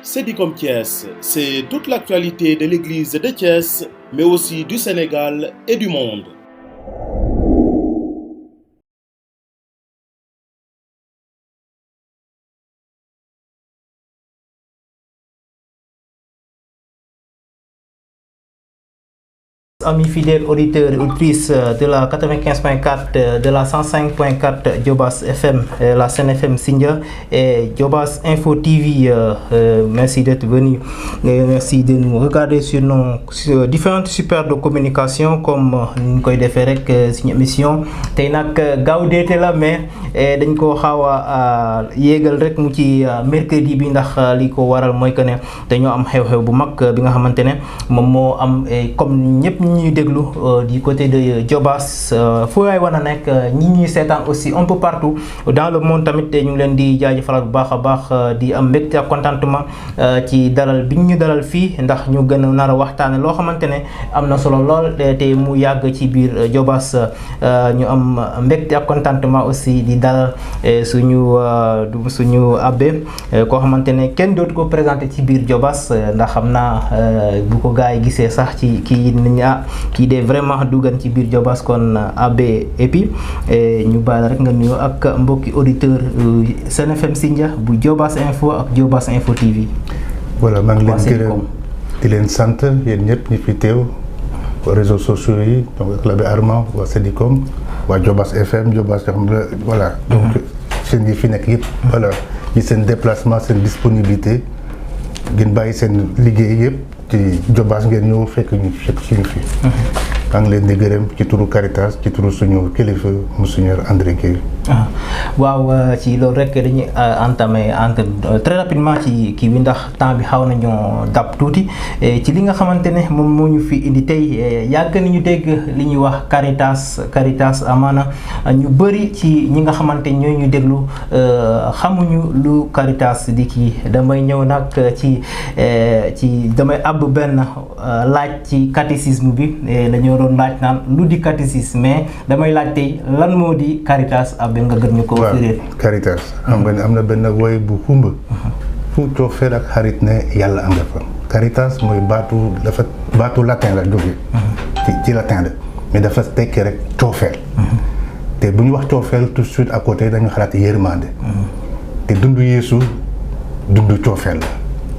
Sedicom Thiès, c'est toute l'actualité de l'église de Thiès, mais aussi du Sénégal et du monde. Amis fidèles auditeurs et auditrices de la 95.4, de la 105.4 Djobas FM, la Sen FM Sindia et Djobas Info TV. Merci d'être venus et merci de nous regarder sur nos différentes supports de communication comme nous koy defee rek suñu émission tey nag gaaw deete la mais dañ ko xaw a yéegal rek mu ci mercredi bi ndax li ko waral mooy que ne dañoo am xew-xew bu mag bi nga xamante ne moom moo am comme ñëpp ñuy déglu du côté de Djobas fu waay war a nekk ñi ñuy seetaan aussi un peu partout dans le monde tamit ñu ngi leen di jaajëfal bu baax a baax di am mbégte ak contentement ci dalal bi ñu dalal fii ndax ñu gën a nar a waxtaane loo xamante ne am na solo lool te mu yàgg ci biir Djobas ñu am mbégte ak contentement aussi di dalal suñu abbé koo xamante ne kenn dootu ko présenté ci biir Djobas ndax xam naa bu ko gars yi gisee sax ci kii kii de vraiment duggan ci biir Djobas kon abbé Epi ñu bàyyi rek nga nuyoo ak mbokki auditeur Sen FM Sindia bu Djobas Info ak Djobas Info TV. voilà maa ngi leen gërëm di leen sant yéen ñëpp ñi fi teew réseaux sociaux yi donc ak l'abbé Armand waa Sedicom waa Djobas FM Djobas yoo xam ne voilà donc seen yi fi nekk yëpp voilà ci seen déplacement seen disponibilité ngeen bàyyi seen liggéey yëpp ci Djobas ngeen ñëw fekk suñu fi maa ngi leen di gërëm ci turu Caritas ci turu suñu kilifa Monseigneur André Guèye. waaw ci loolu rek dañuy entamer très rapidement ci kii bi ndax temps bi xaw nañoo dab tuuti ci li nga xamante ne moom moo ñu fi indi tey yàgg nañu dégg li ñuy wax Caritas amaana ñu bëri ci ñi nga xamante ñoo ñu déglu xamuñu lu Caritas di kii damay ñëw nag ci damay àbb benn laaj ci catéchisme bi dañoo doon laaj naan lu di catéchisme mais damay laaj tey lan moo di Caritas abbé nga gën ñu ko firé. Caritas xam nga ne am na benn woy bu xumb fu coofeel ak xarit ne yàlla am nga fa. Caritas mooy baatu latin la jóge ci latin la mais dafa tekki rek coofeel te bu ñu wax coofeel tout de suite à côté dañu xalaat yërmande te dundu Yeesu dundu coofeel la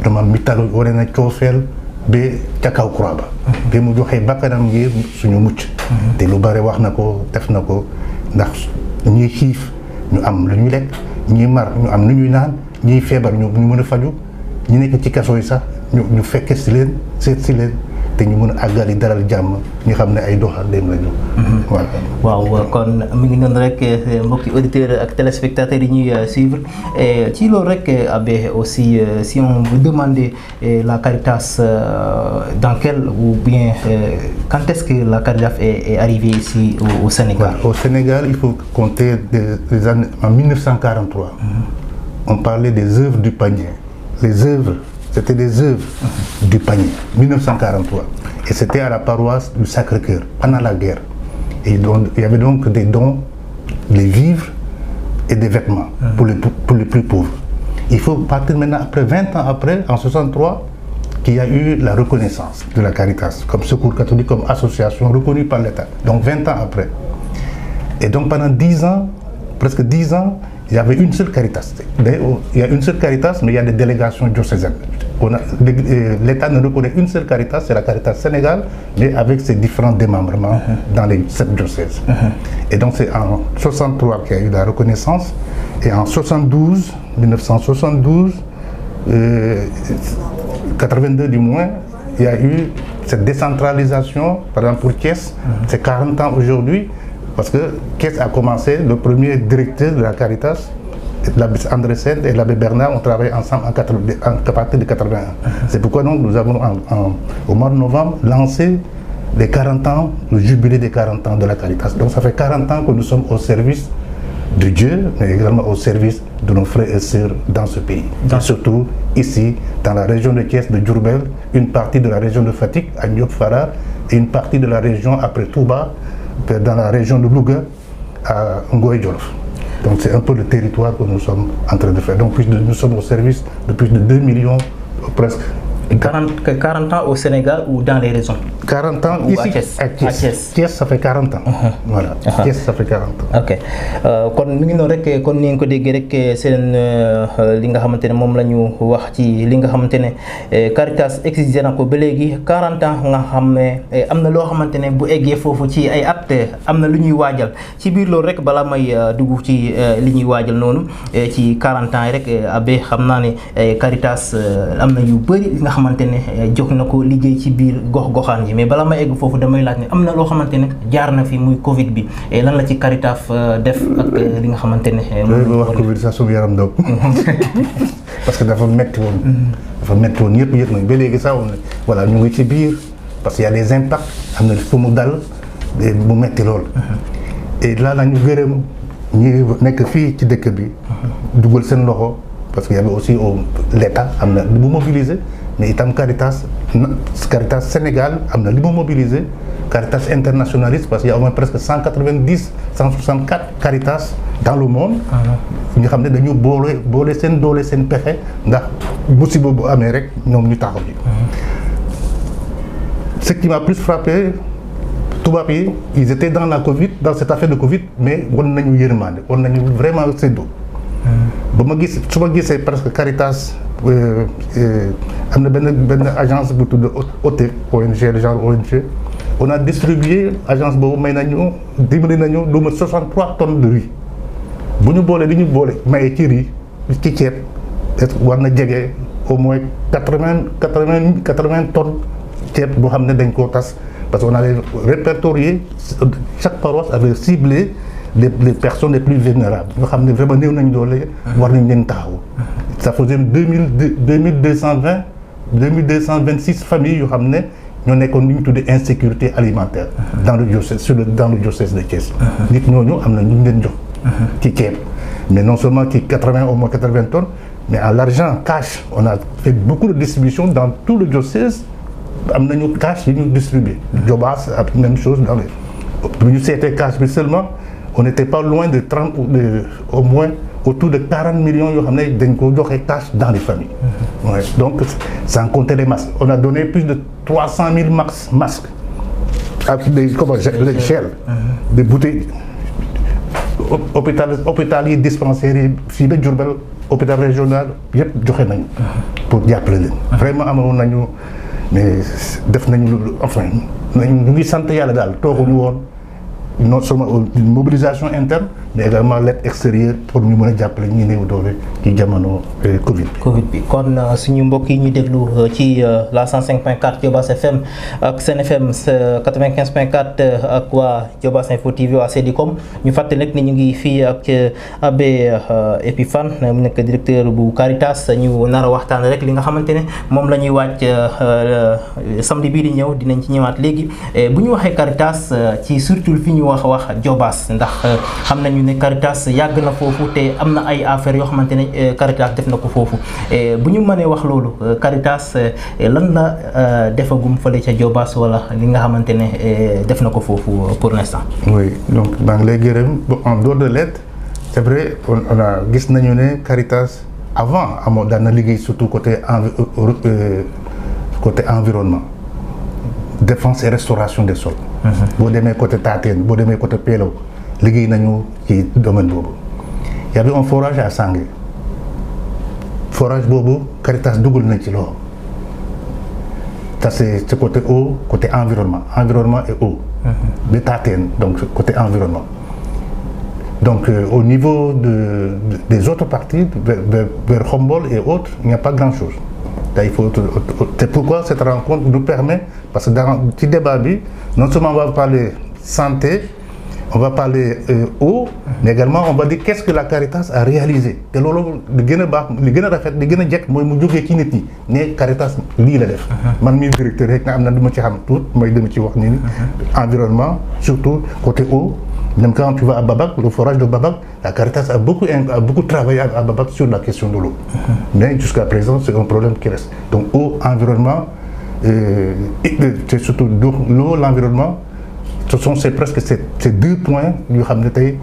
vraiment mitalu wane na coofeel ba ca kaw croix ba ba mu joxee bakkanam ngir suñu mucc te lu bare wax na ko def na ko ndax ñuy xiif ñu am lu ñu lekk ñuy mar ñu am lu ñuy naan ñuy feebar ñu mën a faju ñu nekk ci kaso yi sax ñu fekke si leen seet si leen te ñu mën a àggali dalal jàmm ñu xam ne ay doxandeem la ñu. voilà. waaw kon mi ngi noonu rek mbokki auditeurs ak téléspectateurs yi ñuy suivre ci loolu rek abbé aussi si on vous demandait la Caritas dans quel ou bien quand est-ce que la Caritas est arrivée ici au Sénégal? Au Sénégal, il faut compter des années en 1943. On parlait des œuvres du panier. Les œuvres, c'était des œuvres du panier, 1943. Et c'était à la paroisse du Sacré-Cœur, pendant la guerre. Et donc, il y avait donc des dons, des vivres et des vêtements pour les plus pauvres. Il faut partir maintenant, après 20 ans après, en 63, qu'il y a eu la reconnaissance de la Caritas, comme secours catholique, comme association reconnue par l'État. Donc 20 ans après. Et donc pendant 10 ans, presque 10 ans, il y avait une seule Caritas. Il y a une seule Caritas, mais il y a des délégations diocésaines. L'État ne reconnaît une seule Caritas, c'est la Caritas Sénégal, mais avec ses différents démembrements dans les 7 diocèses. Et donc c'est en 63 qu'il y a eu la reconnaissance, et en 1972, 82 du moins, il y a eu cette décentralisation, par exemple pour Thiès, c'est 40 ans aujourd'hui, parce que Thiès a commencé, le premier directeur de la Caritas, l'abbé André Sène et l'abbé Bernard ont travaillé ensemble à partir de 81. C'est pourquoi donc nous avons au mois de novembre lancé les 40 ans, le jubilé des 40 ans de la Caritas. Donc ça fait 40 ans que nous sommes au service de Dieu, mais également au service de nos frères et sœurs dans ce pays. Et surtout ici, dans la région de Thiès, de Diourbel, une partie de la région de Fatick, à Ndiop Fara, et une partie de la région après Touba, dans la région de Louga, à Ngoye Djolof. Donc c'est un peu le territoire que nous sommes en train de faire. Donc nous sommes au service de plus de 2 millions presque 40 ans au Sénégal ou dans les régions? 40 ans Ou ici à Thiès. Thiès, ça fait 40 ans. Voilà, Thiès, ça fait 40 ans. Ok kon mi ngi noonu rek kon ni nga ko déggee rek seen li nga xamante ne moom la ñu wax ci li nga xamante ne Caritas exigé na ko ba léegi 40 ans nga xam ne am na loo xamante ne bu eggee foofu ci ay at am na lu ñuy waajal ci biir loolu rek balaa may dugg ci li ñuy waajal noonu ci 40 ans yi rek abe xam naa ne Caritas am na yu bëri li nga xamante ne jox na ko liggéey ci biir gox-goxaan ji mais bala ma egg foofu damay laaj ne am na loo xamante ne jaar na fi muy Covid bi lan la ci Caritas def ak li nga xamante ne. loolu wax Covid sax suñu yaram daw parce que dafa metti woon. dafa metti woon yëpp yëpp nañ ba léegi sax voilà ñu ngi ci biir parce que y a des impacts am na fu mu dal mu metti lool. et là la ñu gërëm ñi nekk fii ci dëkk bi. dugal seen loxo parce que y avait aussi l'État am na li mu mobilisé. mais itam Caritas Sénégal am na li mu mobilisé Caritas internationaliste parce qu'il y a au moins presque 164 Caritas dans le monde. ñu xam ne dañu boole seen doole seen pexe ndax musiba bu amee rek ñoom ñu taxaw ji. Ce qui m'a plus frappé tubaab yi ils étaient dans la Covid dans cette affaire de Covid mais wan nañu yërmande wan nañu vraiment séddoo. ba ma gis su ma gisee presque Caritas. am na benn agence bu tudd OTEC ONG genre ONG on a distribué agence boobu may nañu dimbali nañu lu ma 63 tonnes de riz bu ñu boolee li ñu boole maye ci riz ci ceeb war na jege au moins 80 tonnes ceeb boo xam ne dañ koo tas parce que on avait répertorié chaque paroisse avait ciblé les personnes les plus vulnérables nga xam ne vraiment néew nañu doole war nañ leen taxaw. ça faisait 2226 familles yoo xam ne ñoo nekkoon li ñu tuddee insécurité alimentaire dans le diocèse de Thiès. nit ñooñu am na ñu leen jox. ci ceeb mais non seulement ci 80 au moins 80 tonnes mais en l'argent cash on a fait beaucoup de distribution dans tout le diocèse am nañu cash yi ñu distribué. Diobass ak même chose dans les bu ñu seetee cash bi seulement on n'était pas loin de 30 au moins. autour de 40 millions yoo xam ne dañ ko joxe cash dans les familles. Ouais, donc sans compter les masques on a donné plus de 300 000 masques avec des les gels des bouteilles hôpital yi dispensaires yi fii ba Diourbel hôpital régional yëpp joxe nañu pour jàppale leen. Vraiment amoon nañu mais def nañu enfin ñu ngi sant yàlla daal tooguñu woon. non seulement une mobilisation interne mais également l'aide extérieure pour ñu mën a jàppale ñi néew doole ci jamono Covid bi. kon suñu mbokk yi ñu déglu ci la 105.4 Diobass FM ak Sen FM 95.4 ak waa Diobass Info TV waa Sedicom ñu fàttali rek ni ñu ngi fii ak Abbé Epifane mu nekk directeur bu Caritas ñu nar a waxtaan rek li nga xamante ne moom la ñuy wàcc samedi bii di ñëw dinañ ci ñëwaat léegi bu ñu waxee Caritas ci surtout fi ñu wax Diobass ndax xam nañu ne Caritas yàgg na foofu te am na ay affaires yoo xamante ne Caritas def na ko foofu bu ñu mënee wax loolu Caritas lan la defagum fële ca Diobass wala li nga xamante ne def na ko foofu pour l'instant. oui donc maa ngi lay gërëm en dehors de l'aide c'est vrai on a gis nañu ne Caritas avant amoon daan na liggéey surtout côté environnement défense et restauration des sols. boo demee côté Tateen boo demee côté Pélo liggéey nañu ci domaine boobu. y avait un forage à Sangué forage boobu Caritas dugal nañ ci loxo ça c'est côté eau côté environnement et eau. de Tateen donc côté environnement. donc au niveau des autres parties vers Khombole et autres il n'y a pas grand-chose. C'est pourquoi cette rencontre nous permet, parce que dans le petit débat, non seulement on va parler santé, on va parler eau, mais également on va dire qu'est-ce que la Caritas a réalisé. te loolu li gën a baax li gën a rafet li gën a jekk mooy mu jógee ci nit ñi ne Caritas lii la def. man mii directeur rek na am na lu ma ci xam tuut mooy dama ci wax ni environnement surtout côté eau. Même quand tu vas à Babac, le forage de Babac, la Caritas a beaucoup travaillé à Babac sur la question de l'eau. Mais jusqu'à présent, c'est un problème qui reste. Donc, eau, environnement, c'est surtout l'eau, l'environnement, c'est presque ces deux points, nous savons que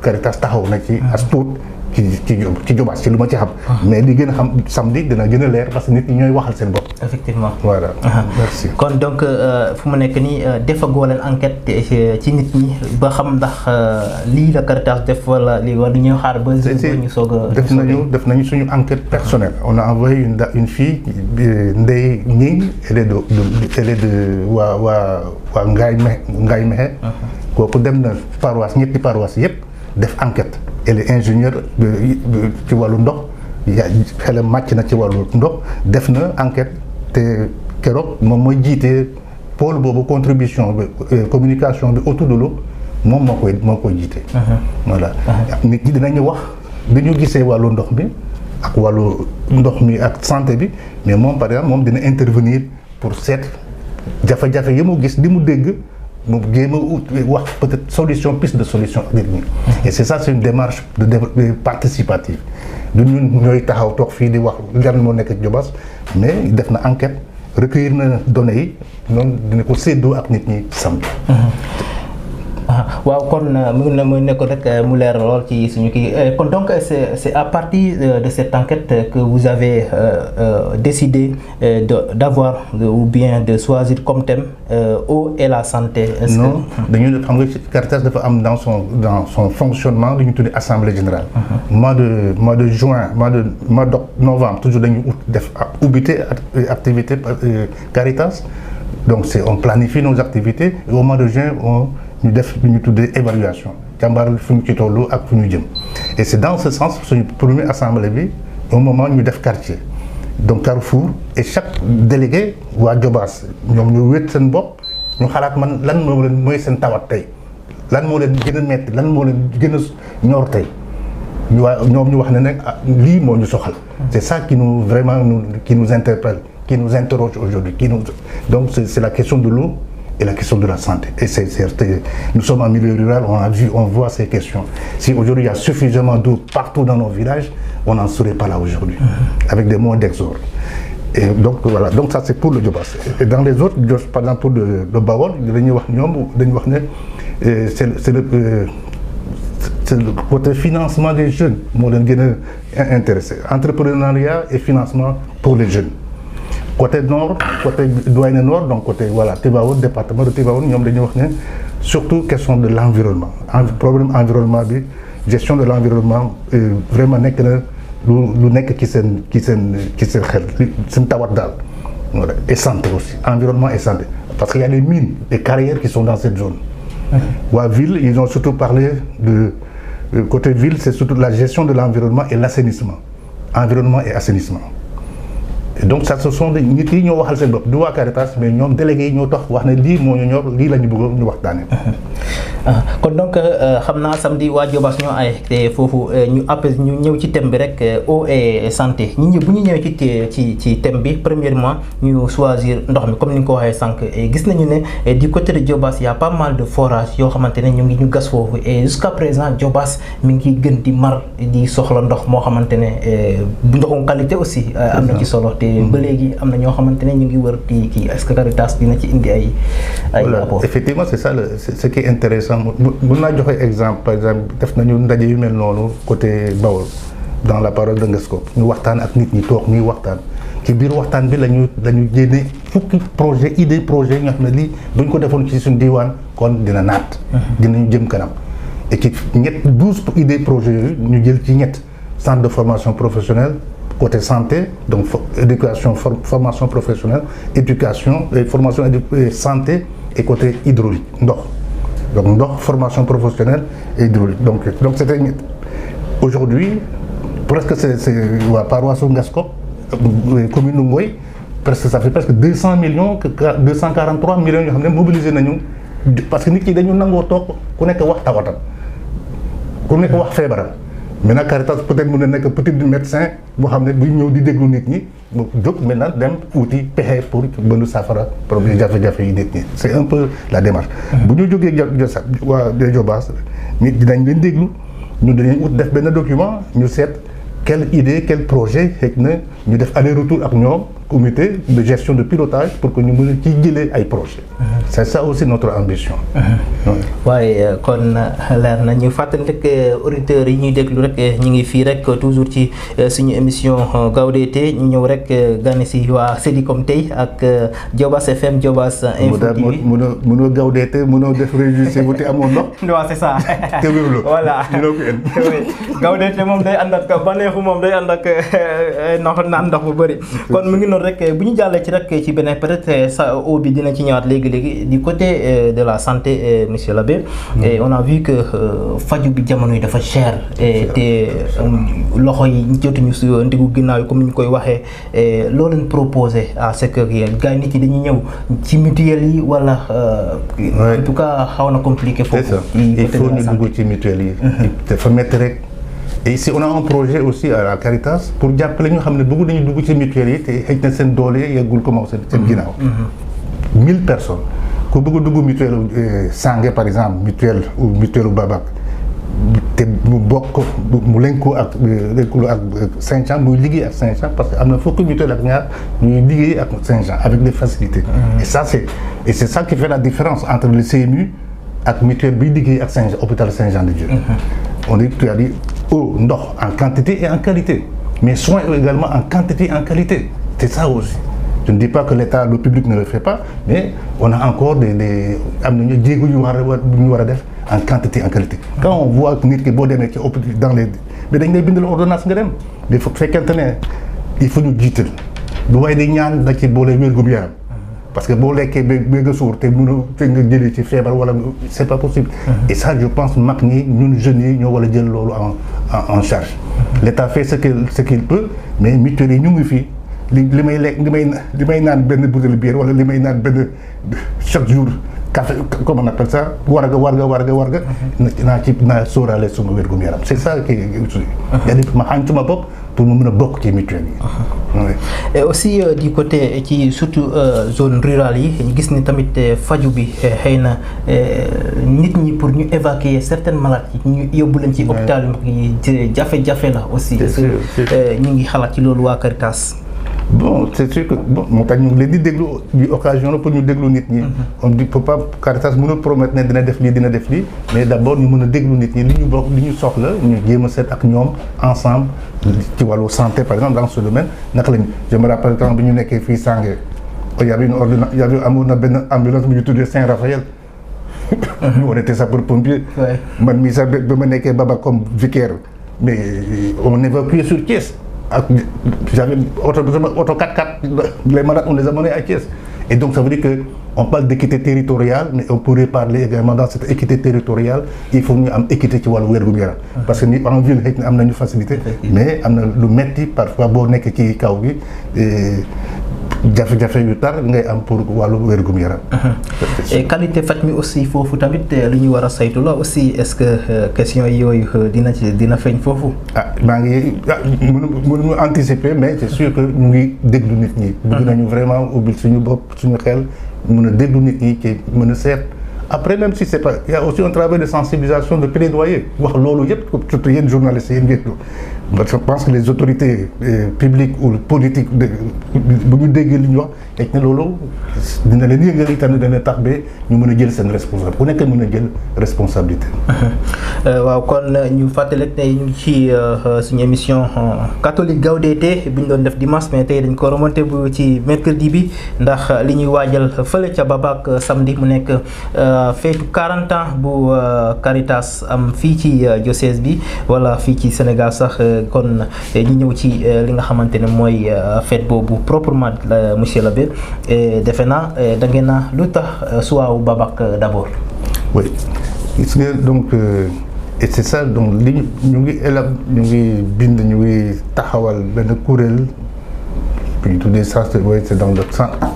Caritas taxaw na ci as tuut ci Diobass ci lu ma ci xam. mais li gën a xam samedi dina gën a leer parce que nit ñi ñooy waxal seen bopp. effectivement voilà. merci. kon donc fu mu nekk nii defagoo leen enquête ci nit ñi ba xam ndax lii la Caritas def wala lii wala ñu xaar ba ñu soog a. def nañu suñu enquête personnelle. on a envoyé une fille Ndeye Gning elle est de waa Ngaye Mexe. kooku dem na paroisse ñetti paroisse yëpp def enquête. elle est ingénieure ci wàllu ndox xelam màcc na ci wàllu ndox def na enquête te keroog moom mooy jiite pôle boobu contribution bi communication bi autour de l'eau moom moo koy jiite. voilà nit ñi dinañu wax dañu gisee wàllu ndox bi ak wàllu ndox mi ak santé bi mais moom par exemple moom dina intervenir pour seet jafe-jafe yi mu gis di mu dégg. mu jéem a wax peut-être solution piste de solution ak nit ñi. et c'est ça c'est une démarche de participative du ñun ñooy taxaw toog fii di wax lan moo nekk Diobass mais def na enquête recueillir na données yi noonu dina ko séddoo ak nit ñi samedi. waaw kon mu nekkoon rek mu leer lool ci suñu kii kon donc c'est à partir de cette enquête que vous avez décidé d'avoir ou bien de choisir comme thème eau et la santé. Est-ce non dañu xam nga Caritas dafa am dans son fonctionnement lu ñu tuddee assemblée générale. mois de juin mois de novembre toujours dañu def ubbite activité Caritas donc on planifie nos activités et au mois de juin ñu def lu ñu tuddee évaluation jàmbaar fu ñu ci tollu ak fu ñu jëm et c'est dans ce sens suñu première assemblée bi au moment ñu def quartier donc Carrefour et chaque délégué waa Diobass ñoom ñu wét seen bopp ñu xalaat man lan moo leen mooy seen tawat tey lan moo leen gën a metti lan moo leen gën a ñor tey ñoom ñu wax ne nag lii moo ñu soxal c'est ça qui nous interpelle qui nous interroge aujourd'hui donc c'est la question de l'eau et la question de la santé. Et nous sommes en milieu rural, on voit ces questions. Si aujourd'hui il y a suffisamment d'eau partout dans nos villages, on n'en serait pas là aujourd'hui, avec des moyens d'exode. Et donc voilà, donc ça c'est pour le Diobass. Et dans les autres, par exemple pour le Bawol, c'est le côté financement des jeunes moo leen gën a intéressé. Entrepreneuriat et financement pour les jeunes. Côté nord, côté Douaine Nord, donc côté voilà Tivaouane, département de Tivaouane, ñoom dañuy wax ne surtout question de l'environnement problème environnement bi gestion de l'environnement vraiment nekk na lu nekk ci seen xel seen tawat daal voilà et santé aussi environnement et santé parce qu'il y a les mines des carrières qui sont dans cette zone. waa ville ils ont surtout parlé de côté ville c'est surtout la gestion de l'environnement et l'assainissement environnement et assainissement. donc ça ce sont des nit yi ñoo waxal seen bopp du waa Caritas mais ñoom délégués yi ñoo tax wax ne lii moo ñu ñor lii la ñu bëgg ñu waxtaanee. kon donc xam naa samedi waa Diobass ñoo ay te foofu ñu ñëw ci thème bi rek eau et santé bu ñu ñëwee ci thème bi premièrement ñu choisir ndox mi comme ni nga ko waxee sànq gis nañu ne du côté de Diobass y a pas mal de forages yoo xamante ne ñu gas foofu et jusqu'à présent Diobass mi ngi gën di mar di soxla ndox moo xamante ne ndoxum qualité aussi am na ci solo. ba léegi am na ñoo xamante ne ñu ngi wër kii est-ce que Caritas dina ci indi ay apport. Effectivement c'est ça ce qui est intéressant bu naa joxe exemple par exemple def nañu ndaje yu mel noonu côté Bawol dans la parole de Ngeskop ñu waxtaan ak nit ñi toog ñuy waxtaan ci biir waxtaan bi lañu génne fukki idée projet ñoo xam ne lii buñ ko defoon ci suñu diwaan kon dina naat dinañu jëm kanam et ci 12 idées projets yooyu ñu jël ci centre de formation professionnelle côté santé donc éducation formation professionnelle éducation formation santé et côté hydraulique donc formation professionnelle et hydraulique donc c'était aujourd'hui presque c'est waa paroisse Ngeskop commune Ngoy presque ça fait presque 200 millions 243 millions yoo xam ne mobilisé nañu parce que nit ñi dañu nangoo toog ku nekk wax tawatam ku nekk wax feebaram. maintenant Caritas peut-être mën na nekk petit médecin boo xam ne buy ñëw di déglu nit ñi mu jóg maintenant dem uti pexe pour bëndu saafara problème jafe-jafe yi nit ñi c'est un peu la démarche. bu ñu jógee waa Diobass nit dinañ leen déglu ñu dañuy ut def benn document ñu seet quelle idée quel projet xëy na ñu def aller-retour ak ñoom comité de gestion de pilotage pour que ñu mën a ci jëlee ay projets. C'est ça aussi notre ambition. waaye kon leer na ñu fàttali rek auditeurs yi ñuy déglu rek ñu ngi fii rek toujours ci suñu émission Gawdete ñu ñëw rek gane si waa Sedicom tey ak Diobass FM Diobass Info TV. mënoo Gawdete mënoo def réjouissé bu te amoon ndox. waaw c'est ça. te wéruloo voilà Gawdete moom day ànd ak baneexu moom day ànd ak naan ndox bu bëri. kon mu ngi noonu rek bu ñu jàllee ci rek ci beneen peut-être sa o bi dina ci ñëwaat léegi du côté de la santé monsieur l'abbé. Et on a vu que faju bi jamono yi dafa cher te loxo yi jotuñu si ndigu ginnaaw yi comme ni ñu koy waxee loo leen proposé à ce que gars nit yi dañuy ñëw ci mutuelle yi wala en tout cas xaw na compliqué foofu. il faut ñu dugg ci mutuelle yi. dafa métti rek. Et ici on a un projet aussi à la Caritas pour jàppale ñu xam ne bëgg nañu dugg ci mutuelle yi te xëy na seen doole yeggul commencé seen ginnaaw. 1000 personnes. ku bëgg a dugg mutuelle Sange par exemple mutuelle ou mutuelle Babac te mu bokk mu lëkkaloo ak Saint-Jean muy liggéey ak Saint-Jean parce que am na fukki mutuelle ak ñaar ñuy liggéey ak Saint-Jean avec des facilités. Et c'est ça qui fait la différence entre le CMU ak mutuelle bi liggéey ak Saint-Jean hôpital Saint-Jean-de-Dieu. On dit tu as dit eau ndox en quantité et en qualité mais soins également en quantité et en qualité c'est ça aussi. Je ne dis pas que l'État, le public ne le fait pas, mais on a encore des jéego yu war a def en quantité en qualité. Quand on voit nit ki boo demee ci dans les mais dañ lay bindal ordonnance nga dem mais fekkente ne il faut ñu jiital lu waaye di ñaan da ci boole wér-gu-yaram parce que boo lekkee ba nga suur te mënoo te nga jëlee ci feebar wala c'est pas possible. Et ça je pense mag ñi ñun jeunes yi ñoo war a jël loolu en charge. L'État fait ce qu'il peut mais mutuelle yi ñu ngi fii. li may lekk li may naan benn bouteille bière wala li may naan benn chaque jour café comment on appelle ça warga naa sóoraale suma wér-gu-yaram c'est ça qui ma xañ suma bopp pour mu mën a bokk ci mutuelle yi. Et aussi du côté ci surtout zone rurale yi ñu gis ni tamit faju bi xëy na nit ñi pour ñu évacuer certaines maladies ñu yóbbu leen ci hôpital yi jafe-jafe la aussi. ñu ngi xalaat ci loolu waa Caritas. Bon c'est sûr que bon moo tax ñu ngi leen di déglu di occasion la pour ñu déglu nit ñi. on dit peut pas Caritas mën a promettre ne dina def lii mais d'abord ñu mën a déglu nit ñi li ñu soxla ñu jéem a seet ak ñoom ensemble ci wàllu santé par exemple dans ce domaine naka lañu je me rappelle quand bi ñu nekkee fii Sange y avait une ordonnance amoon na benn ambulance bu ñu tuddee Saint-Raphaël. on était sapeur-pompier. man mii sax ba ma nekkee Baba comme vicaire mais on évacuait sur Thiès. J'avais auto 4x4, les malades on les a menés à Thiès. Et donc ça veut dire qu'on parle d'équité territoriale, mais on pourrait parler également dans cette équité territoriale, il faut ñu am équité ci wàllu wér-gu-yaram. Parce que ni en ville xëy na am nañu facilité, mais am na lu metti parfois boo nekk ci kaw bi jafe-jafe yu tar ngay am pour wàllu wér-gu-yaram. Et qualité faj mi aussi foofu tamit lu ñu war a saytu la aussi est-ce que question yooyu dina feeñ foofu. maa ngi mënu anticiper mais c'est sûr que ñu ngi déglu nit ñi. bëgg nañu vraiment ubbil suñu bopp suñu xel mën a déglu nit ñi ci mën a seet. Après même si c'est pas il y a aussi un travail de sensibilisation de plaidoyer wax loolu yëpp surtout yéen journalistes yéen ngeen je pense que les autorités publiques ou politiques bu ñu déggee li ñu wax teg na loolu dina leen yëngal itam dina tax ba ñu mën a jël seen responsabilité ku nekk mën a jël responsabilité. waaw kon ñu fàttali rek tey ñu ngi ci suñu émission catholique Gawdete bi ñu doon def dimanche mais tey dañ ko remonté bu ci mercredi bi ndax li ñuy waajal fële ca Babac samedi mu nekk feetu 40 ans bu Caritas am fii ci diocèse bi wala fii ci Sénégal sax kon ñu ñëw ci li nga xamante ne mooy fête boobu proprement monsieur l'abbé defe naa da ngeen na lu tax suwaawu Babac d'abord. Oui gis nga donc et c'est ça donc li ñu ngi bind ñu ngi taxawal benn kuréel puis tout des ça c'est dans le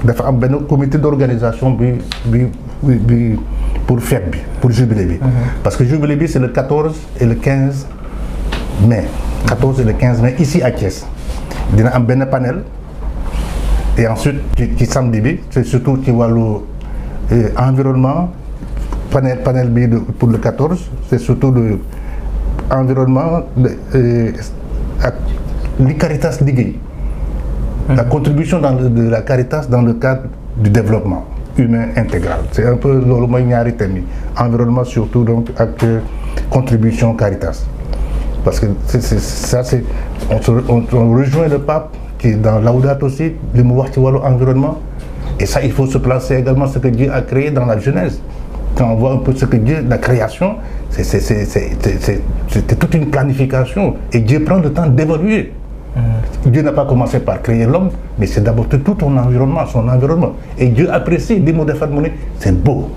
dafa am benn comité d'organisation bi pour fête bi pour jubilé bi. Parce que jubilé bi c'est le 14 et le 15 mai. 14 et le 15 mai ici à Thiès dina am benn panel et ensuite ci samedi bi c'est surtout ci wàllu environnement panel bi pour le 14 c'est surtout le environnement ak li Caritas liggéey la contribution de la Caritas dans le cadre du développement humain intégral. C'est un peu loolu mooy ñaari thèmes yi environnement surtout donc ak contribution Caritas. Parce que on rejoint le pape qui dans Laudato Si li mu wax ci wàllu environnement et ça il faut se placer également ce que Dieu a créé dans la Genèse. Quand on voit un peu ce que Dieu, la création, c'était toute une planification et Dieu prend le temps d'évoluer. Dieu n'a pas commencé par créer l'homme, mais c'est d'abord tout son environnement. Et Dieu apprécie les mots de harmonie, c'est beau,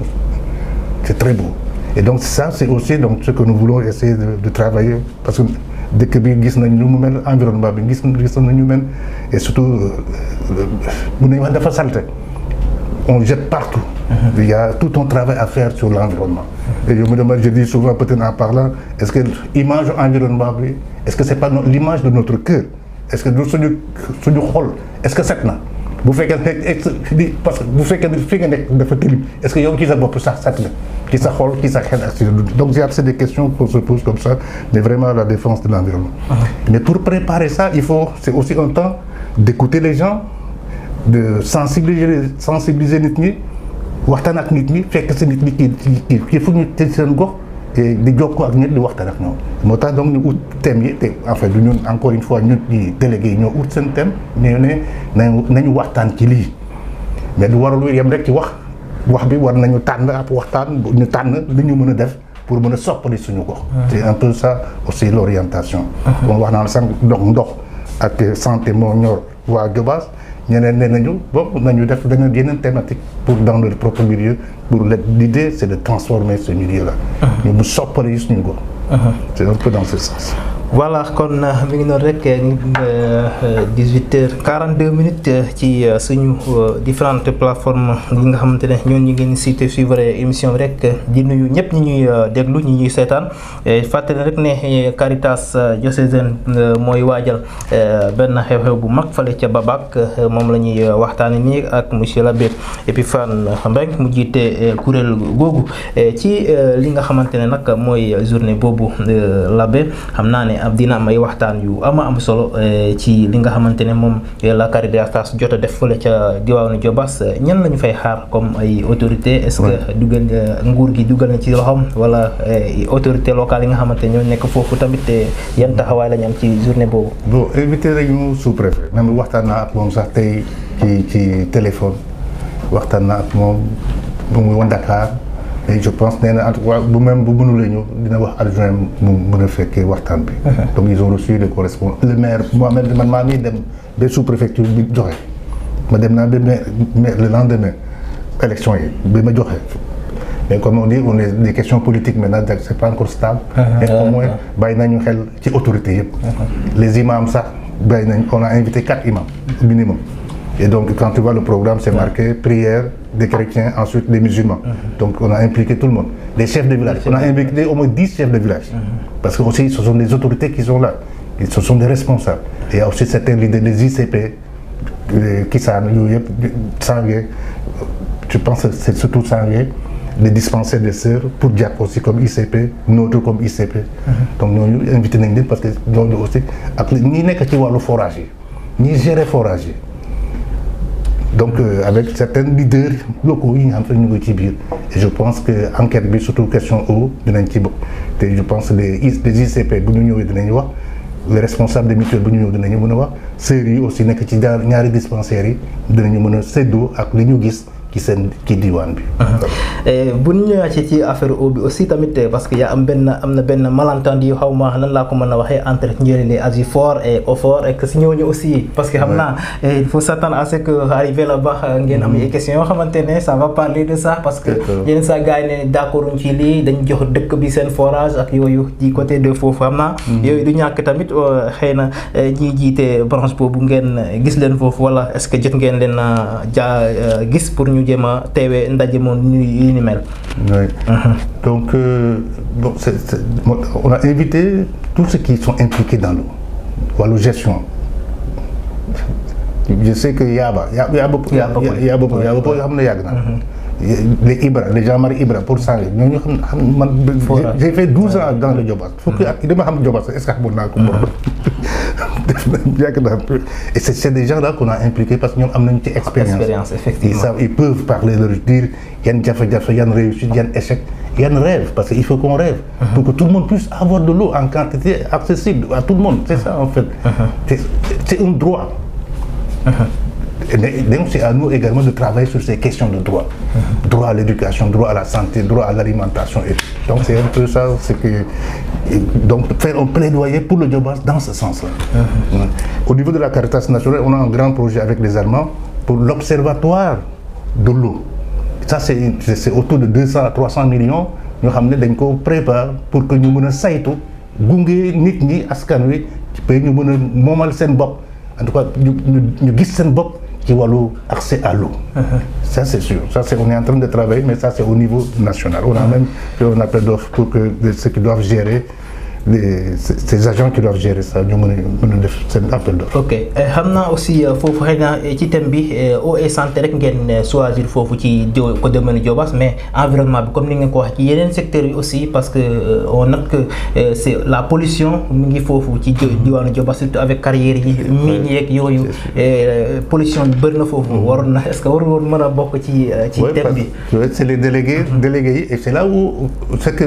c'est très beau. Et donc ça, c'est aussi donc, ce que nous voulons essayer de travailler, parce que dès que nous avons un environnement, et surtout, on jette partout. Il y a tout un travail à faire sur l'environnement. Et je me demande, je dis souvent peut-être en parlant, est-ce que l'image environnement, est-ce que c'est pas l'image de notre cœur? Est-ce que nous sommes est-ce que c'est là? Vous faites parce que vous faites est-ce que yow qui ça bopp ça qui ça xol qui ça xel donc c'est des questions qu'on se pose comme ça, mais vraiment la défense de l'environnement. Mais pour préparer ça, c'est aussi un temps d'écouter les gens, de sensibiliser nit ñi, waxtaan ak nit ñi, fekk sa nit ñi ki fu ñu tëj seen gox et di jokkoo ak nit di waxtaan ak ñoom. Moo tax donc ñu ut thème yi te en fait du ñun encore une fois ñun ñi délégué yi ñoo ut seen thème ne nañu waxtaan ci lii, mais du warul yem rek ci wax bi war nañu tànn ab waxtaan ñu tànn li ñu mën a def pour mën a soppali suñu gox. C'est un peu ça aussi l'orientation. Kon wax naa sànq ndox ak santé moo ñor waa Diobass. ñeneen nee nañu bon nañu def dañu yeneen thématique pour dans leur propre milieu pour l'idée c'est de transformer ce milieu là. ñu bu soppali suñu gox. C'est un peu dans ce sens. Voilà kon mi ngi noonu rek 18h42 ci suñu différentes plateformes yi nga xamante ne ñoon ñu ngeen cité suivre émission bi rek di nuyu ñëpp ñi ñuy déglu ñi ñuy seetaan fàttali rek ne Caritas diocésaine mooy waajal benn xew-xew bu mag fale ca Babac moom la ñuy waxtaane nii ak monsieur l'abbé Epiphane Mbengue mu jiite kuréel googu ci li nga xamante ne nag mooy journée boobu l'abbé xam naa ne dina am ay waxtaan yu am solo ci li nga xamante ne moom la Caritas jot a def fële ca diwaanu Diobass ñan lañu fay xaar comme ay autorité est-ce que dugal nguur gi dugal na ci loxoom wala autorité locale yi nga xamante ñoo nekk foofu tamit yan taxawaay lañu am ci journée boobu. Bon invité nañu sous-préfet même waxtaan naa ak moom sax tey ci téléphone waxtaan naa ak moom bu muy woon Dakar. Et je pense nee na en tout cas bu même bu mënulee ñëw dina wax adjoint mu mën a fekkee waxtaan bi. Donc ils ont reçu le correspondant le maire moi-même man maa ngi dem ba sous-préfecture bi joxe ma dem naa ba le lendemain élection yi ba ma joxe mais comme on dit on est des questions politiques maintenant c'est pas encore stable. Mais au moins bàyyi nañu xel ci autorités yëpp. Les imams sax bàyyi nañ on a invité 4 imams minimum. Et donc quand tu vois le programme c'est marqué prière des chrétiens, ensuite des musulmans. Donc on a impliqué tout le monde. Les chefs de village, on a impliqué au moins 10 chefs de village. Parce que aussi ce sont des autorités qui sont là. Et ce sont des responsables. Et il y a aussi certains leaders des ICP, qui sont Sangué, je pense que c'est surtout Sangué, les dispensaires des sœurs, pour Diap aussi comme ICP, notre comme ICP. Donc nous avons invité les gens parce que nous aussi, ni n'est que tu vois le forage, ni gérer forage. Donc avec certains leaders locaux yi nga xam ne ñu ngi ci biir et je pense que enquête bi surtout question eau dinañ ci bokk te je pense les ICP bu ñu ñëwee dinañ wax les responsables des mutuelles bu ñu ñëw dinañu mën a wax sœurs yi aussi nekk ci ñaari dispensaires yi dinañu mën a séddoo ak li ñu gis ci diwaan bi. bu ñu ñëwaatee ci affaire eau bi aussi tamit parce que am na benn malentendu yu xaw ma nan laa ko mën a waxee entre njëriñ Asifor et Ofor et que si ñooñu aussi parce que xam naa il faut s'attendre à ce que arrivé là-bas ngeen am ay questions yoo xamante ne ça va parler de ça parce que yenn saa gars yi ne d'accord ci lii dañu jox dëkk bi seen forage ak yooyu di côté de foofu xam naa. yooyu du ñàkk tamit xëy na ñiy jiite branche boobu ngeen gis leen foofu wala est-ce que jot ngeen leen gis pour ñu jéem a teewee ndaje moom yu ni mel. Oui. Donc bon, on a invité tous ceux qui sont impliqués dans l'eau, wàllu gestion. Je sais que y a beaucoup yoo xam ne yàgg na. Les Ibra, les Jean-Marie Ibra pour Sangué ñooñu xam man j'ai fait 12 ans dans le Diobass. Fukki at dama xam Diobass est-ce que xamoon naa ko Et c'est des gens-là qu'on a impliqués parce qu'ils ont une expérience. Effectivement. Ils peuvent parler, leur dire il y a une réussite, il y a un échec, il y a un rêve, parce qu'il faut qu'on rêve pour que tout le monde puisse avoir de l'eau en quantité accessible à tout le monde. C'est ça en fait. C'est un droit. Donc c'est à nous également de travailler sur ces questions de droit. Droit à l'éducation, droit à la santé, droit à l'alimentation. Donc c'est un peu ça, donc faire un plaidoyer pour le Djobas dans ce sens-là. Au niveau de la Caritas nationale, on a un grand projet avec les Allemands pour l'observatoire de l'eau. Ça c'est autour de 200 à 300 millions. Nous avons préparé pour que nous puissions saytu gunge nit ñi askan wi ñu mën a moomal seen bopp en tout cas ñu gis seen bopp ci wàllu accès à l'eau. Ça c'est sûr, on est en train de travailler, mais ça c'est au niveau national. On a même fait un appel d'offres pour que ceux qui doivent gérer ces agents qui doivent gérer ça ñu mën a def seen appel d'offres. Ok xam naa aussi foofu xëy na ci thème bi eau et santé rek ngeen choisir foofu ci ko domaine Diobass, mais environnement bi comme ni ngeen ko wax ci yeneen secteurs yi aussi, parce que on note que c'est la pollution mu ngi foofu ci diwaanu Diobass, surtout avec carrière yi mine yeeg yooyu pollution bi bëri na foofu. waroon na est-ce que waroon mën a bokk ci thème bi. C'est les délégués yi, et c'est là où c'est que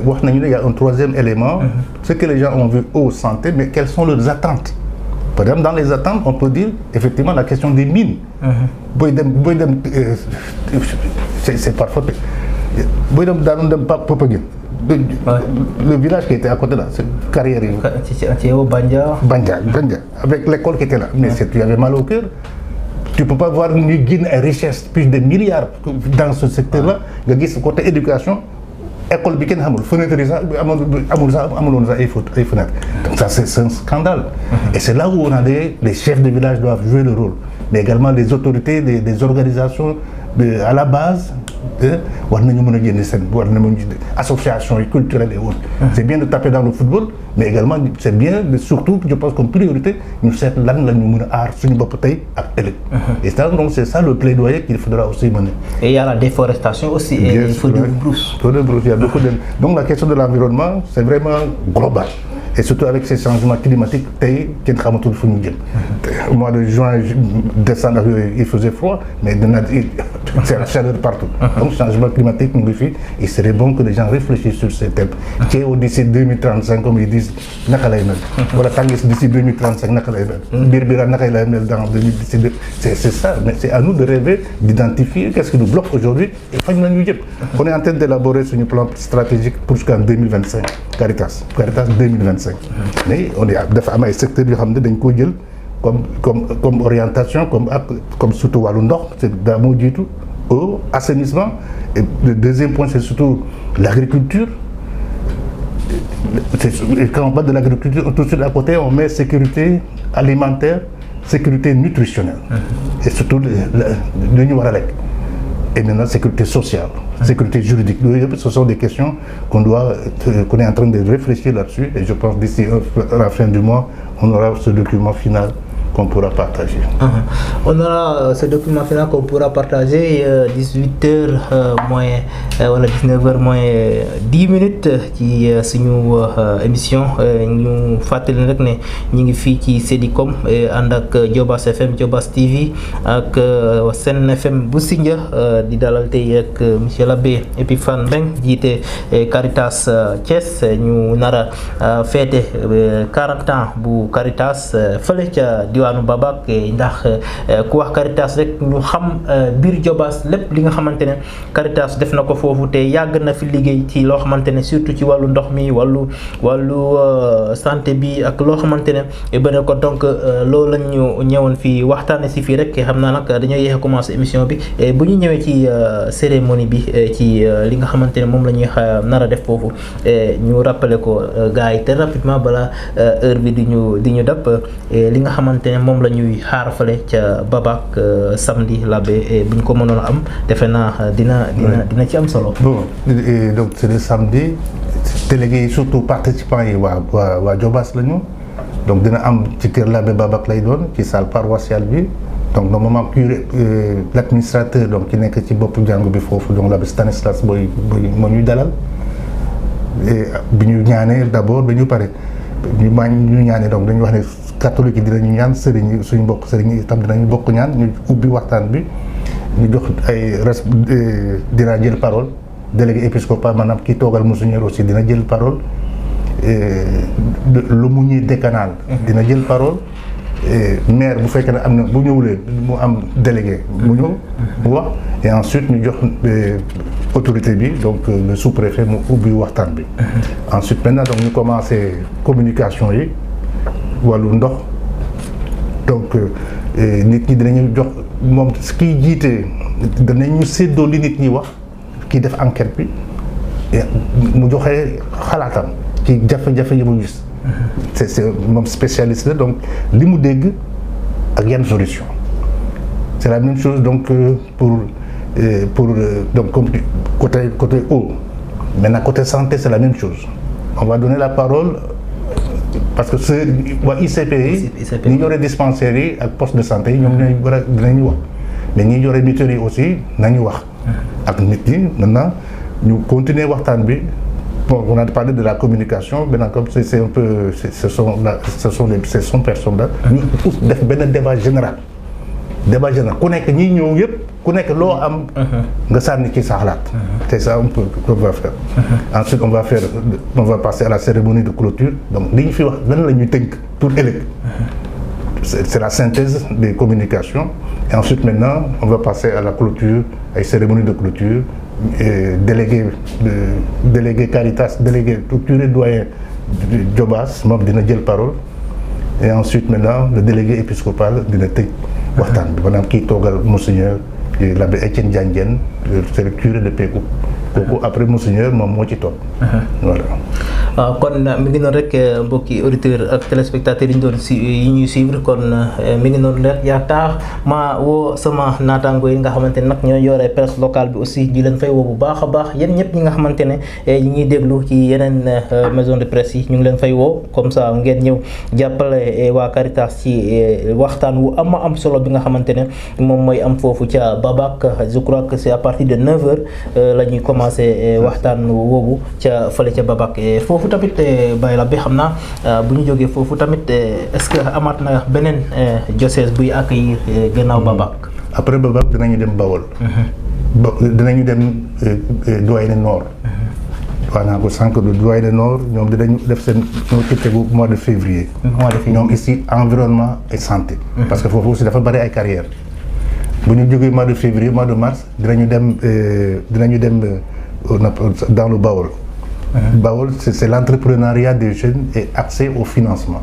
wax nañu ne y a un troisième élément. Ce que les gens ont vu eau, santé, mais quelles sont leurs attentes? Par exemple, dans les attentes, on peut dire effectivement la question des mines. C'est parfois. Le village qui était à côté là, c'est carrière. Banja, avec l'école qui était là. Mais tu avais mal au cœur. Tu ne peux pas voir une richesse, plus de milliards dans ce secteur-là. Ce côté éducation. École bi kenn xamul fenêtre yi sax amul sax ay fenêtre. Donc ça c'est un scandale. Et c'est là où on a les chefs de village doivent jouer le rôle, mais également les autorités, des organisations à la base. War nañu mën a génne seen war nañu associations culturelles et autres. C'est bien de taper dans le football, mais également c'est bien surtout je pense comme priorité ñu seet lan la ñu mën a aar suñu bopp tey ak ëllëg. Et ça donc c'est ça le plaidoyer qu'il faudra aussi mener. Et il y a la déforestation aussi et les feux de brousse. Il y a beaucoup de... Donc la question de l'environnement c'est vraiment global. Et surtout avec ces changements climatiques, au mois de juin, décembre, il faisait froid, mais c'est la chaleur partout. Donc, changement climatique, il serait bon que les gens réfléchissent sur ces thèmes. D'ici 2035, comme ils disent, voilà, d'ici 2035, c'est ça, mais c'est à nous de rêver, d'identifier qu'est-ce qui nous bloque aujourd'hui. On est en train d'élaborer sur un plan stratégique pour jusqu'en 2025, Caritas 2025. Mais on est dafa am ay secteurs yoo xam ne dañ ko jël comme orientation comme surtout wàllu ndox, c'est daa moo jiitu eau, assainissement, et le deuxième point c'est surtout l'agriculture. Et quand on parle de l'agriculture, tout de suite à côté on met sécurité alimentaire, sécurité nutritionnelle, et surtout lu ñu war a lekk. Et maintenant sécurité sociale, sécurité juridique. Ce sont des questions qu'on est en train de réfléchir là-dessus, et je pense d'ici à la fin du mois, on aura ce document final qu'on pourra partager. On aura ce document final qu'on pourra partager 18h moins wala 19h moins 10 minutes ci suñu émission. ñu fàttali rek ne ñu ngi fii ci Sedicom ànd ak Diobass FM, Diobass TV ak Sen FM bu Sindia di dalal tey ak monsieur l'abbé Epiphane Mbeng jiite Caritas Thiès. ñu nar a fêté 40 ans bu Caritas fële ca diwaanu Babac, ndax ku wax Caritas rek ñu xam biir Diobass lépp li nga xamante ne Caritas def na ko foofu te yàgg na fi liggéey ci loo xamante ne surtout ci wàllu ndox mi wàllu santé bi ak loo xamante ne ba ne ko donc loolu lañ ñu ñëwoon fii waxtaane si fii rek. xam naa nag dañoo yéex a commencé émission bi bu ñu ñëwee ci cérémonie bi ci li nga xamante ne moom la ñuy nar a def foofu ñu rappelé ko gars yi te rapidement balaa heure bi di ñu dab li nga xamante ne moom la ñuy xaar fale ca Babac samedi l'abbé bu ñu ko mënoon a am defe naa dina ci am solo. Bon, et donc c'est le samedi, délégués surtout participants yi waa Diobass lañu, donc dina am ci kër l'abbé Babac lay doon ci salle paroissiale bi. Donc normalement curé l'administrateur donc ki nekk ci boppu jàngu bi foofu donc l'abbé Stanislas booy moo ñuy dalal bi ñu ñaanee d'abord ba ñu pare ñu ñaanee donc dañu wax ne catholique yi dinañu ñaan sëriñ yi suñu mbokk sëriñ yi itam dinañu bokk ñaan ñu ubbi waxtaan bi ñu jox ay dina jël parole délégué épiscopal maanaam kii toogal monseigneur aussi dina jël parole lu mu ñuy décanal dina jël parole maire bu fekkee ne am na bu ñëwulee mu am délégué mu ñëw mu wax et ensuite ñu jox autorité bi donc le sous-préfet mu ubbi waxtaan bi ensuite maintenant donc ñu commencé communication yi wàllu ndox donc nit ñi dinañu jox moom kiy jiite danañu séddoo li nit ñi wax kii def enquête bi mu joxe xalaatam ci jafe-jafe yi mu gis c'est moom spécialiste la donc li mu dégg ak yan solution c'est la même chose donc pour donc comme côté eau maintenant côté santé c'est la même chose on va donner la parole parce que ce waa ICP yi ñi yore dispensaires yi ak poste de santé yi ñoom ñooy war a dinañu wax mais ñi yore mutuelles yi aussi nañu wax ak nit ñi maintenant ñu continuer waxtaan bi. Bon, on a parlé de la communication maintenant comme c'est un peu ce sont personnes là ñu def benn débat général ku nekk ñi ñëw yëpp ku nekk loo am nga sànni ci sa xalaat c'est ça un peu qu'on va faire ensuite on va passer à la cérémonie de clôture donc li ñu fi wax lan la ñuy tënk pour ëllëg c'est la synthèse des communications et ensuite maintenant on va passer à la clôture ay cérémonie de clôture délégué Caritas délégué curé doyen Diobass moom dina jël parole et ensuite maintenant le délégué épiscopal dina tëj waxtaan bi maanaam kii toogal monseigneur l'abbé Étienne Diagne c'est le curé de Pékou kooku après monseigneur moom moo ci toog voilà. waaw kon mi ngi noonu rek mbokki auditeurs ak téléspectateurs yi ñu doon yi ñuy suivre kon mi ngi noonu rek yaa taax ma woo sama naataango yi nga xamante ne nag ñoo yore presse locale bi aussi di leen fay woo bu baax a baax yéen ñëpp ñi nga xamante ne ñi ngi déglu ci yeneen maison de presse yi ñu ngi leen fay woo comme ça ngeen ñëw jàppale waa Caritas ci waxtaan wu am solo bi nga xamante ne moom mooy am foofu ca Babac je crois que c'est à partir de 9h la ñuy commencé waxtaan woowu ca fële ca Babac foofu tamit Baye Labé xam naa bu ñu jógee foofu tamit est-ce que amaat na beneen diocèse buy accueillir gannaaw Babac. après Babac dinañu dem Bawol. dinañu dem Doyen Nord. wax naa ko sànq du Doyen Nord ñoom dinañu def seen ñoo ci tegu mois de février. ñoom ici environnement et santé. parce que foofu aussi dafa bari ay carrières. bu ñu jógee mois de février mois de mars dinañu dem dans le Bawol. Bawol c'est l'entrepreneuriat des jeunes et accès au financement.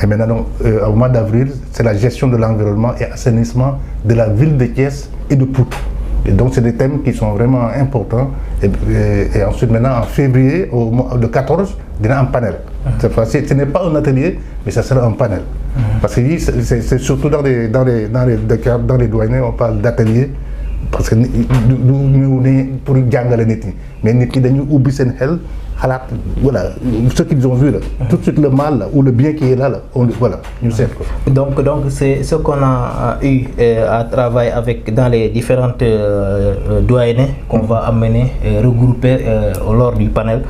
Et maintenant donc, au mois d'avril c'est la gestion de l'environnement et assainissement de la ville de Thiès et de Pout. Et donc c'est des thèmes qui sont vraiment importants et ensuite maintenant en février au mois de 14 dina am panel. Cette fois-ci ce n'est pas un atelier mais ça sera un panel. Parce que c'est surtout dans les douaniers on parle d'atelier parce que du ñëw ne pour jàngale nit ñi mais nit ñi dañuy ubbi seen xel xalaat voilà ce qu'ils ont vu là tout de suite le mal là ou le bien qui est là voilà ñu seet ko. donc c'est ce qu'on a eu à travailler avec dans les différentes doyennés qu'on va amener regrouper lors du panel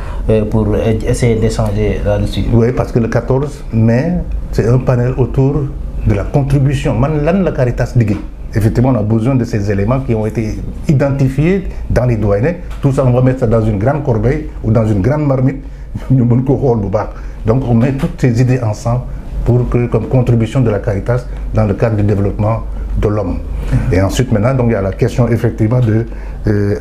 pour essayer d'échanger là-dessus. Oui parce que le 14 mai c'est un panel autour de la contribution man lan la Caritas liggéey. Effectivement, on a besoin de ces éléments qui ont été identifiés dans les douaniers. Tout ça, on va mettre ça dans une grande corbeille ou dans une grande marmite. Donc, on met toutes ces idées ensemble pour que, comme contribution de la Caritas dans le cadre du développement de l'homme. Et ensuite, maintenant, donc, il y a la question effectivement de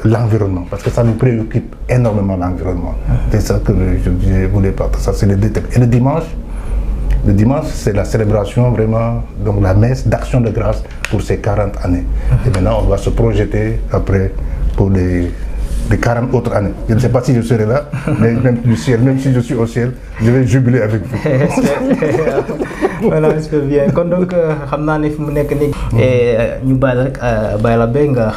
l'environnement, parce que ça nous préoccupe énormément l'environnement. C'est ça que je voulais partager. Ça, c'est les deux thèmes. Et le dimanche, c'est la célébration vraiment, donc la messe d'action de grâce pour ces 40 années. Et maintenant, on va se projeter après pour les 40 autres années. Je ne sais pas si je serai là, mais même du ciel, même si je suis au ciel, je vais jubiler avec vous. Voilà, j'espère bien. Kon donc xam naa ne fi mu nekk nii ñu bàyyi rek Baye Labé nga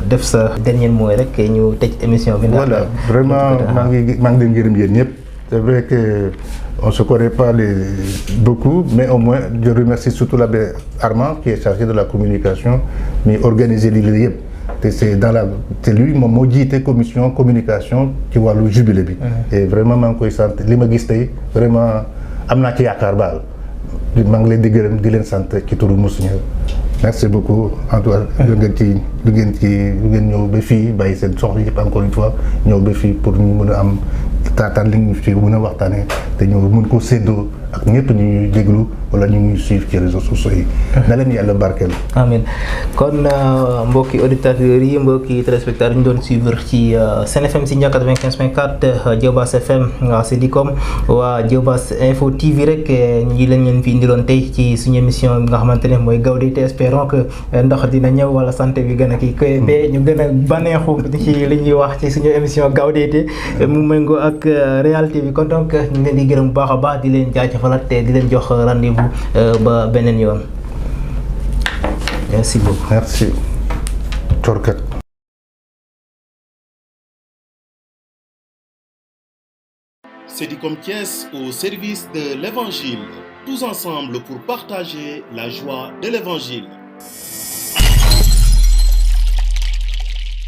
def sa dernier mot rek ñu tëj émission bi. Voilà, vraiment maa ngi leen gërëm yéen ñëpp. C'est vrai que on se connaît pas beaucoup, mais au moins je remercie surtout l'abbé Armand qui est chargé de la communication, mais organiser li yëpp. C'est lui moom moo jiite commission communication ci wàllu jubilé bi. Et vraiment maa ngi koy sant li ma gis tey vraiment am naa ci yaakaar baal maa ngi leen di gërëm di leen sant ci turu Moussa Niang merci beaucoup en tout cas du ngeen ñëw ba fii bàyyi seen soxla yëpp encore une fois ñëw ba fii pour ñu mën a am taataan li ñu fi mën a waxtaanee te ñëw mën ko séddoo ak ñëpp ñu ñuy déglu wala ñu ñuy suivre ci réseaux sociaux yi. na leen yàlla barkeel. amiin kon mbokki auditeurs yi mbokki téléspectateurs yi ñu doon suivre ci Sen FM Sindia 95.4 Diobass FM waa Sedicom waa Diobass Info TV rek ñi leen fi indiloon tey ci suñu émission bi nga xamante ne mooy Gawdé te espérons que ndox dina ñëw wala santé bi gën a kii koy ba ñu gën a baneexu ci li ñuy wax ci suñu émission Gawdé te mu méngoo ak réalité bi kon donc ñu leen di gërëm bu baax a baax di leen jaajëfalaat te di leen jox rendez-vous ba beneen yoon. Merci beaucoup. Merci. Torkat. Sedicom Thiès au service de l'Évangile. Tous ensemble pour partager la joie de l'Évangile.